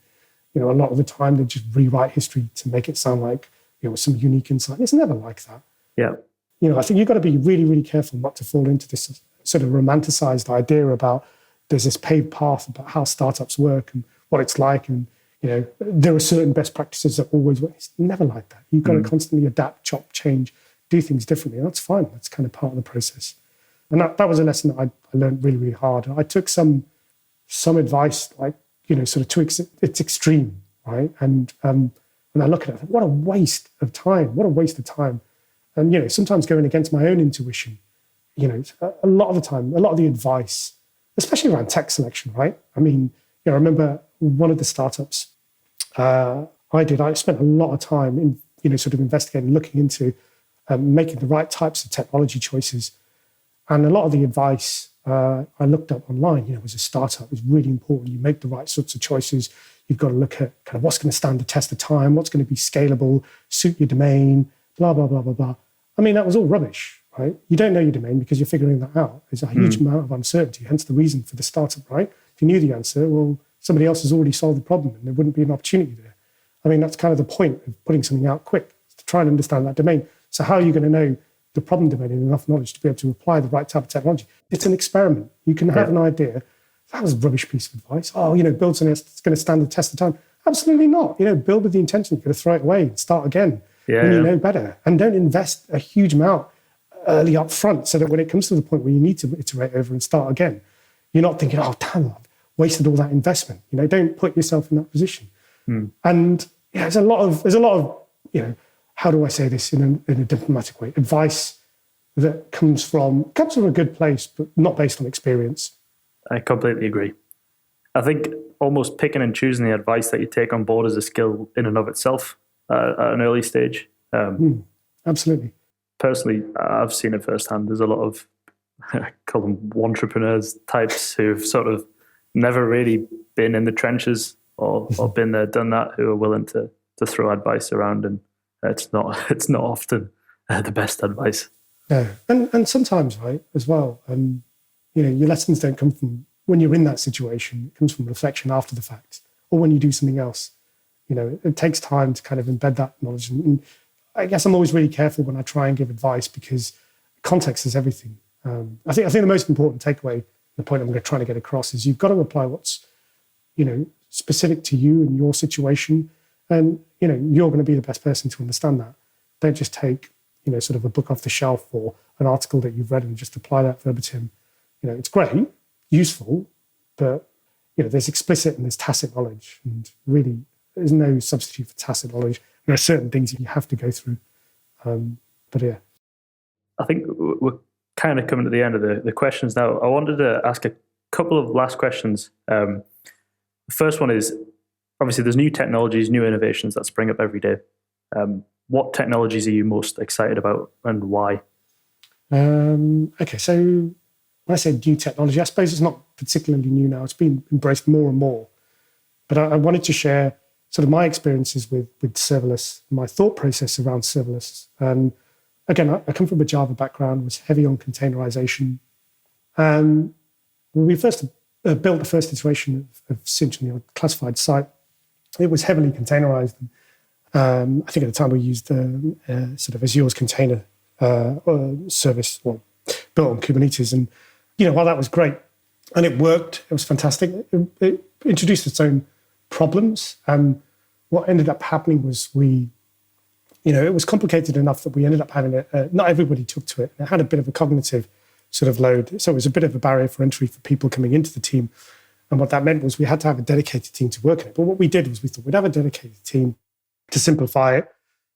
a lot of the time they just rewrite history to make it sound like, some unique insight. It's never like that. Yeah. I think you've got to be really, really careful not to fall into this sort of romanticized idea about there's this paved path about how startups work and what it's like. And, there are certain best practices that always work. It's never like that. You've got to constantly adapt, chop, change, do things differently. That's fine. That's kind of part of the process. And that was a lesson that I learned really, really hard. I took some advice, sort of to its extreme, right? And I look at it, I think, what a waste of time. What a waste of time. And, sometimes going against my own intuition, a lot of the time, a lot of the advice especially around tech selection, right? I mean, I remember one of the startups I spent a lot of time in, sort of investigating, looking into making the right types of technology choices. And a lot of the advice I looked up online, as a startup, is really important. You make the right sorts of choices. You've got to look at kind of what's going to stand the test of time, what's going to be scalable, suit your domain, blah, blah, blah, blah, blah. I mean, that was all rubbish, right? You don't know your domain because you're figuring that out. There's a huge amount of uncertainty, hence the reason for the startup, right? If you knew the answer, well, somebody else has already solved the problem and there wouldn't be an opportunity there. I mean, that's kind of the point of putting something out quick, to try and understand that domain. So how are you going to know the problem domain and enough knowledge to be able to apply the right type of technology? It's an experiment. You can have an idea. That was a rubbish piece of advice. Oh, build something that's going to stand the test of time. Absolutely not. Build with the intention you're going to throw it away and start again when you know better. And don't invest a huge amount early up front so that when it comes to the point where you need to iterate over and start again, you're not thinking, oh, damn, I've wasted all that investment. Don't put yourself in that position. And there's a lot of, how do I say this in a diplomatic way? Advice that comes from a good place, but not based on experience. I completely agree. I think almost picking and choosing the advice that you take on board is a skill in and of itself at an early stage. Absolutely. Personally, I've seen it firsthand. There's a lot of, I call them entrepreneurs types who've sort of never really been in the trenches or been there, done that, who are willing to throw advice around, and it's not often the best advice. No, and sometimes, right, as well, your lessons don't come from when you're in that situation. It comes from reflection after the fact, or when you do something else. It takes time to kind of embed that knowledge. And I guess I'm always really careful when I try and give advice because context is everything. I think the most important takeaway, the point I'm trying to get across, is you've got to apply what's, specific to you and your situation. And, you're going to be the best person to understand that. Don't just take, sort of a book off the shelf or an article that you've read and just apply that verbatim. It's great, useful, but, there's explicit and there's tacit knowledge. And really, there's no substitute for tacit knowledge. There are certain things that you have to go through. But yeah. I think we're kind of coming to the end of the questions now. I wanted to ask a couple of last questions. The first one is, obviously there's new technologies, new innovations that spring up every day. What technologies are you most excited about and why? Okay, so when I say new technology, I suppose it's not particularly new now. It's been embraced more and more. But I wanted to share sort of my experiences with serverless, my thought process around serverless. And again, I come from a Java background, was heavy on containerization. When we first built the first iteration of Cinch on the classified site, it was heavily containerized. I think at the time we used sort of Azure's container service, built on Kubernetes. And, while that was great and it worked, it was fantastic, it introduced its own problems. What ended up happening was it was complicated enough that we ended up having not everybody took to it. It had a bit of a cognitive sort of load. So it was a bit of a barrier for entry for people coming into the team. And what that meant was we had to have a dedicated team to work on it. But what we did was we thought we'd have a dedicated team to simplify it,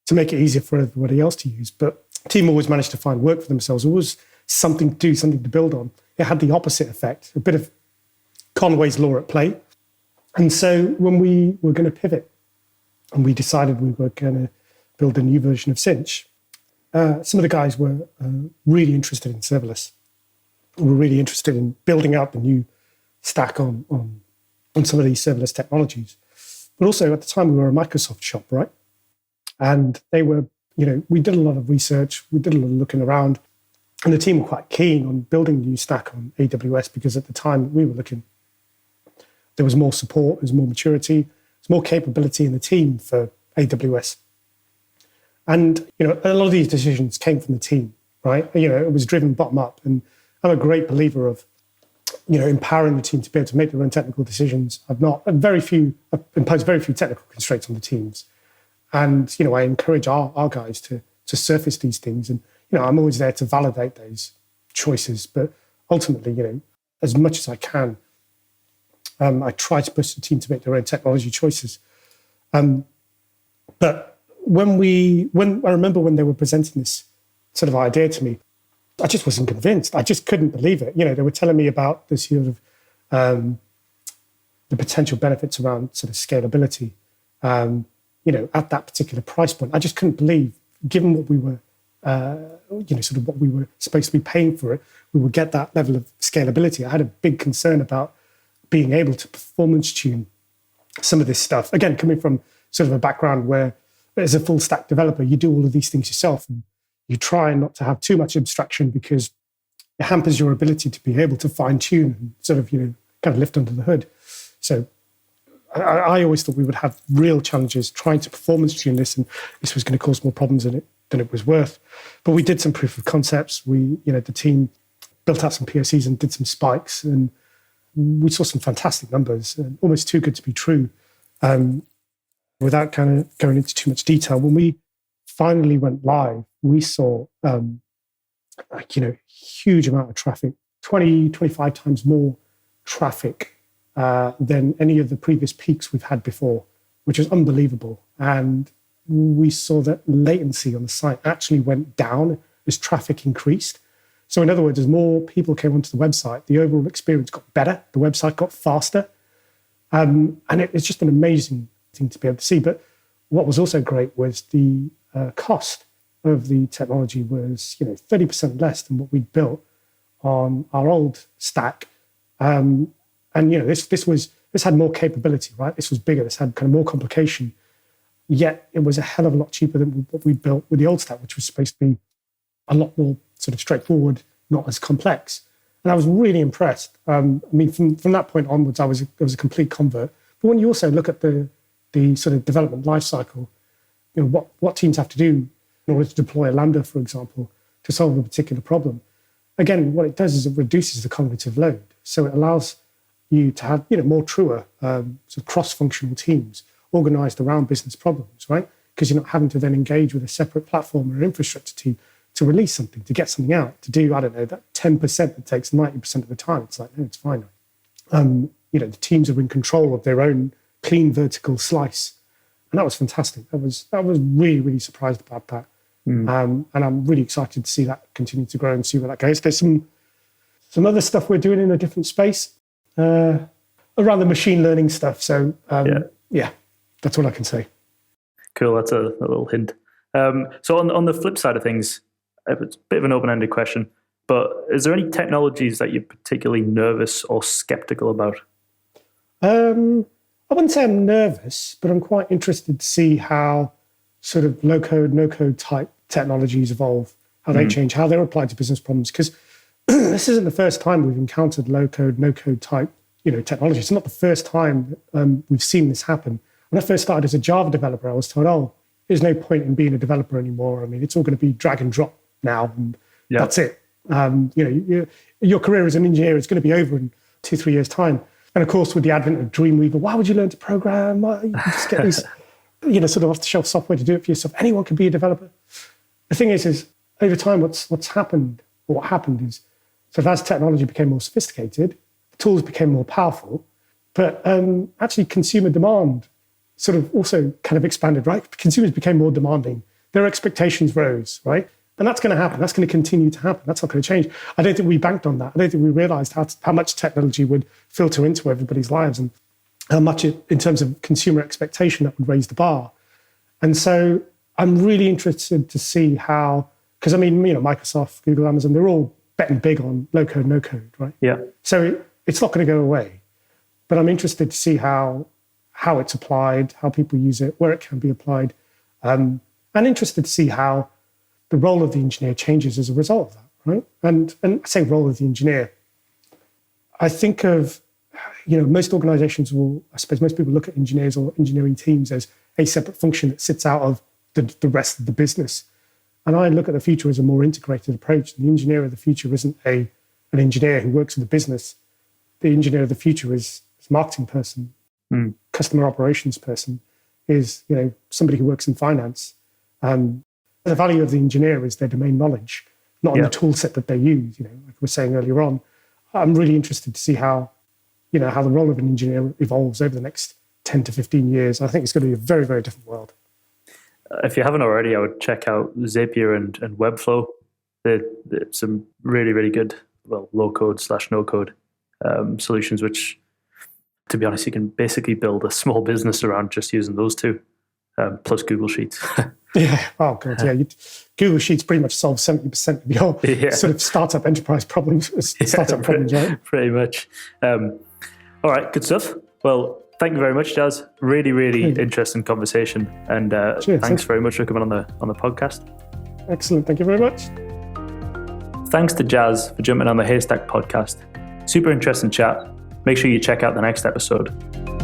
to make it easier for everybody else to use. But the team always managed to find work for themselves, always something to do, something to build on. It had the opposite effect, a bit of Conway's law at play. And so when we were going to pivot and we decided we were going to build a new version of Cinch, some of the guys were really interested in serverless. Were really interested in building out the new stack on some of these serverless technologies. But also at the time we were a Microsoft shop, right? And they were, we did a lot of research, we did a lot of looking around, and the team were quite keen on building a new stack on AWS because at the time we were looking, there was more support, there's more maturity, there's more capability in the team for AWS. And, a lot of these decisions came from the team, right? It was driven bottom up. And I'm a great believer of, empowering the team to be able to make their own technical decisions. I've imposed very few technical constraints on the teams. And, I encourage our guys to surface these things. And, I'm always there to validate those choices. But ultimately, as much as I can, I try to push the team to make their own technology choices. But when I remember when they were presenting this sort of idea to me, I just wasn't convinced. I just couldn't believe it. They were telling me about this sort of the potential benefits around sort of scalability, at that particular price point. I just couldn't believe, given what we were, sort of what we were supposed to be paying for it, we would get that level of scalability. I had a big concern about being able to performance tune some of this stuff. Again, coming from sort of a background where, as a full stack developer, you do all of these things yourself, and you try not to have too much abstraction because it hampers your ability to be able to fine tune and sort of, kind of lift under the hood. So I always thought we would have real challenges trying to performance tune this, and this was going to cause more problems than it was worth. But we did some proof of concepts. The team built out some POCs and did some spikes, and we saw some fantastic numbers, almost too good to be true. Without kind of going into too much detail, when we finally went live, we saw huge amount of traffic, 20, 25 times more traffic than any of the previous peaks we've had before, which was unbelievable. And we saw that latency on the site actually went down as traffic increased. So in other words, as more people came onto the website, the overall experience got better, the website got faster. And it's just an amazing thing to be able to see. But what was also great was the cost of the technology was 30% less than what we'd built on our old stack. This had more capability, right? This was bigger. This had kind of more complication. Yet it was a hell of a lot cheaper than what we built with the old stack, which was supposed to be a lot more sort of straightforward, not as complex. And I was really impressed. From that point onwards, I was a complete convert. But when you also look at the sort of development lifecycle, what teams have to do in order to deploy a Lambda, for example, to solve a particular problem. Again, what it does is it reduces the cognitive load. So it allows you to have more truer sort of cross-functional teams organized around business problems, right? Because you're not having to then engage with a separate platform or infrastructure team to release something, to get something out, to do, that 10% that takes 90% of the time. It's like, no, it's fine. The teams are in control of their own clean vertical slice. And that was fantastic. I was really, really surprised about that. And I'm really excited to see that continue to grow and see where that goes. There's some other stuff we're doing in a different space around the machine learning stuff. So yeah, that's all I can say. Cool. That's a little hint. So on the flip side of things, it's a bit of an open-ended question, but is there any technologies that you're particularly nervous or skeptical about? I wouldn't say I'm nervous, but I'm quite interested to see how sort of low-code, no-code type technologies evolve, how they change, how they're applied to business problems. Because this isn't the first time we've encountered low-code, no-code type technology. It's not the first time we've seen this happen. When I first started as a Java developer, I was told, there's no point in being a developer anymore. I mean, it's all going to be drag and drop now, and that's it. Your career as an engineer is going to be over in 2-3 years' time. And of course, with the advent of Dreamweaver, why would you learn to program? You can just get these, sort of off-the-shelf software to do it for yourself. Anyone can be a developer. The thing is over time, what happened is, sort of as technology became more sophisticated, the tools became more powerful, but actually consumer demand sort of also kind of expanded, right? Consumers became more demanding. Their expectations rose, right? And that's going to happen. That's going to continue to happen. That's not going to change. I don't think we banked on that. I don't think we realized how much technology would filter into everybody's lives and how much in terms of consumer expectation, that would raise the bar. And so I'm really interested to see how, because Microsoft, Google, Amazon, they're all betting big on low code, no code, right? Yeah. So it's not going to go away. But I'm interested to see how it's applied, how people use it, where it can be applied. And interested to see how the role of the engineer changes as a result of that, right? And I say role of the engineer, I think of, most organizations I suppose most people look at engineers or engineering teams as a separate function that sits out of the rest of the business. And I look at the future as a more integrated approach. The engineer of the future isn't an engineer who works in the business. The engineer of the future is a marketing person, customer operations person, is somebody who works in finance. The value of the engineer is their domain knowledge, not in the tool set that they use. Like we were saying earlier on, I'm really interested to see how the role of an engineer evolves over the next 10 to 15 years. I think it's going to be a very, very different world. If you haven't already, I would check out Zapier and Webflow. They're some really, really good, low code / no code solutions, which, to be honest, you can basically build a small business around just using those two, plus Google Sheets. Yeah. Oh, God. Yeah. Google Sheets pretty much solves 70% of your sort of startup enterprise problems, problems, right? Pretty much. All right. Good stuff. Well, thank you very much, Jaz. Really, really interesting conversation. And thanks very much for coming on the podcast. Excellent. Thank you very much. Thanks to Jaz for jumping on the Haystack podcast. Super interesting chat. Make sure you check out the next episode.